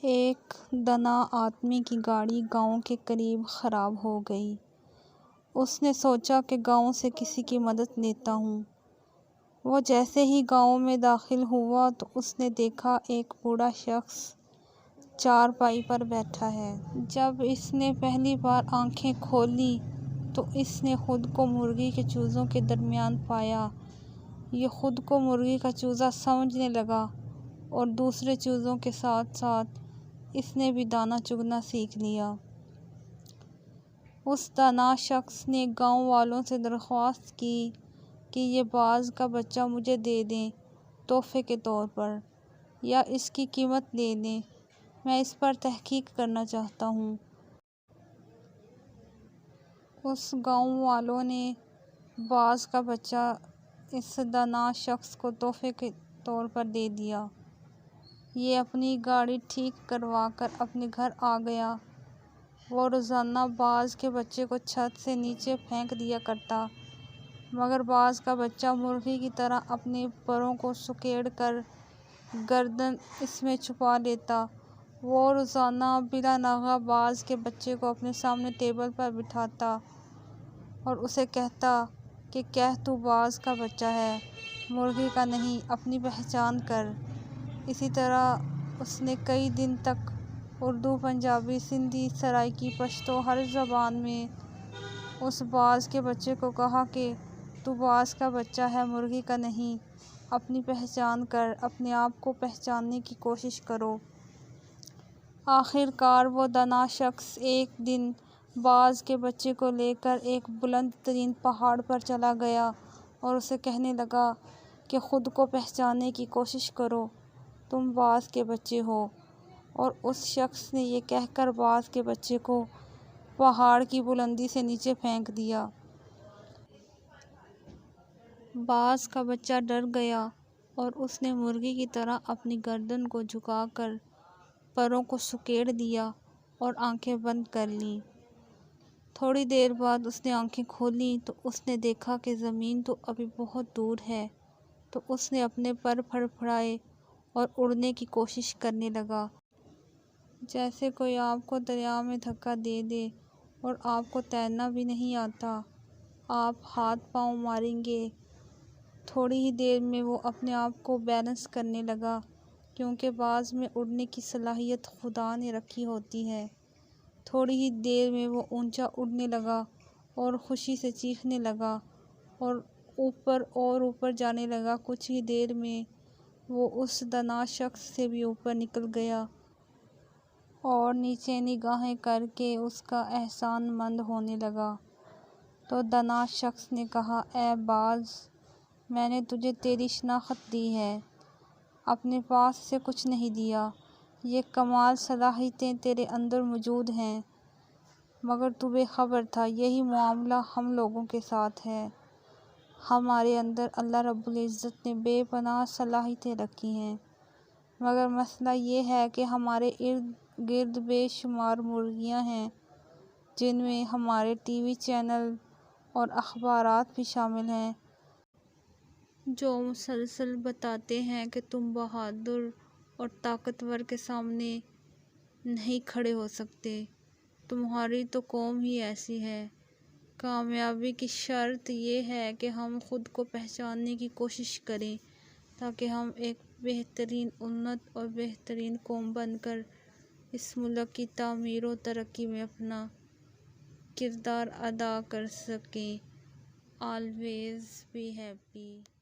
ایک دنا آدمی کی گاڑی گاؤں کے قریب خراب ہو گئی۔ اس نے سوچا کہ گاؤں سے کسی کی مدد لیتا ہوں۔ وہ جیسے ہی گاؤں میں داخل ہوا تو اس نے دیکھا ایک بوڑھا شخص چارپائی پر بیٹھا ہے۔ جب اس نے پہلی بار آنکھیں کھولیں تو اس نے خود کو مرغی کے چوزوں کے درمیان پایا۔ یہ خود کو مرغی کا چوزا سمجھنے لگا اور دوسرے چوزوں کے ساتھ ساتھ اس نے بھی دانہ چگنا سیکھ لیا۔ اس دانا شخص نے گاؤں والوں سے درخواست کی کہ یہ باز کا بچہ مجھے دے دیں تحفے کے طور پر، یا اس کی قیمت لے لیں، میں اس پر تحقیق کرنا چاہتا ہوں۔ اس گاؤں والوں نے باز کا بچہ اس دانا شخص کو تحفے کے طور پر دے دیا۔ یہ اپنی گاڑی ٹھیک کروا کر اپنے گھر آ گیا۔ وہ روزانہ باز کے بچے کو چھت سے نیچے پھینک دیا کرتا، مگر باز کا بچہ مرغی کی طرح اپنے پروں کو سکیڑ کر گردن اس میں چھپا لیتا۔ وہ روزانہ بلا ناغہ باز کے بچے کو اپنے سامنے ٹیبل پر بٹھاتا اور اسے کہتا کہ کہہ تو باز کا بچہ ہے، مرغی کا نہیں، اپنی پہچان کر۔ اسی طرح اس نے کئی دن تک اردو، پنجابی، سندھی، سرائیکی، پشتو ہر زبان میں اس باز کے بچے کو کہا کہ تو باز کا بچہ ہے، مرغی کا نہیں، اپنی پہچان کر، اپنے آپ کو پہچاننے کی کوشش کرو۔ آخر کار وہ دانا شخص ایک دن باز کے بچے کو لے کر ایک بلند ترین پہاڑ پر چلا گیا اور اسے کہنے لگا کہ خود کو پہچاننے کی کوشش کرو، تم باز کے بچے ہو۔ اور اس شخص نے یہ کہہ کر باز کے بچے کو پہاڑ کی بلندی سے نیچے پھینک دیا۔ باز کا بچہ ڈر گیا اور اس نے مرغی کی طرح اپنی گردن کو جھکا کر پروں کو سکیڑ دیا اور آنکھیں بند کر لیں۔ تھوڑی دیر بعد اس نے آنکھیں کھولیں تو اس نے دیکھا کہ زمین تو ابھی بہت دور ہے، تو اس نے اپنے پر پھڑپھڑائے اور اڑنے کی کوشش کرنے لگا، جیسے کوئی آپ کو دریا میں دھکا دے دے اور آپ کو تیرنا بھی نہیں آتا، آپ ہاتھ پاؤں ماریں گے۔ تھوڑی ہی دیر میں وہ اپنے آپ کو بیلنس کرنے لگا، کیونکہ باز میں اڑنے کی صلاحیت خدا نے رکھی ہوتی ہے۔ تھوڑی ہی دیر میں وہ اونچا اڑنے لگا اور خوشی سے چیخنے لگا اور اوپر جانے لگا۔ کچھ ہی دیر میں وہ اس دانا شخص سے بھی اوپر نکل گیا اور نیچے نگاہیں کر کے اس کا احسان مند ہونے لگا۔ تو دانا شخص نے کہا، اے باز، میں نے تجھے تیری شناخت دی ہے، اپنے پاس سے کچھ نہیں دیا، یہ کمال صلاحیتیں تیرے اندر موجود ہیں، مگر تو بے خبر تھا۔ یہی معاملہ ہم لوگوں کے ساتھ ہے۔ ہمارے اندر اللہ رب العزت نے بے پناہ صلاحیتیں رکھی ہیں، مگر مسئلہ یہ ہے کہ ہمارے ارد گرد بے شمار مرغیاں ہیں، جن میں ہمارے ٹی وی چینل اور اخبارات بھی شامل ہیں، جو مسلسل بتاتے ہیں کہ تم بہادر اور طاقتور کے سامنے نہیں کھڑے ہو سکتے، تمہاری تو قوم ہی ایسی ہے۔ کامیابی کی شرط یہ ہے کہ ہم خود کو پہچاننے کی کوشش کریں، تاکہ ہم ایک بہترین امت اور بہترین قوم بن کر اس ملک کی تعمیر و ترقی میں اپنا کردار ادا کر سکیں۔ Always be happy.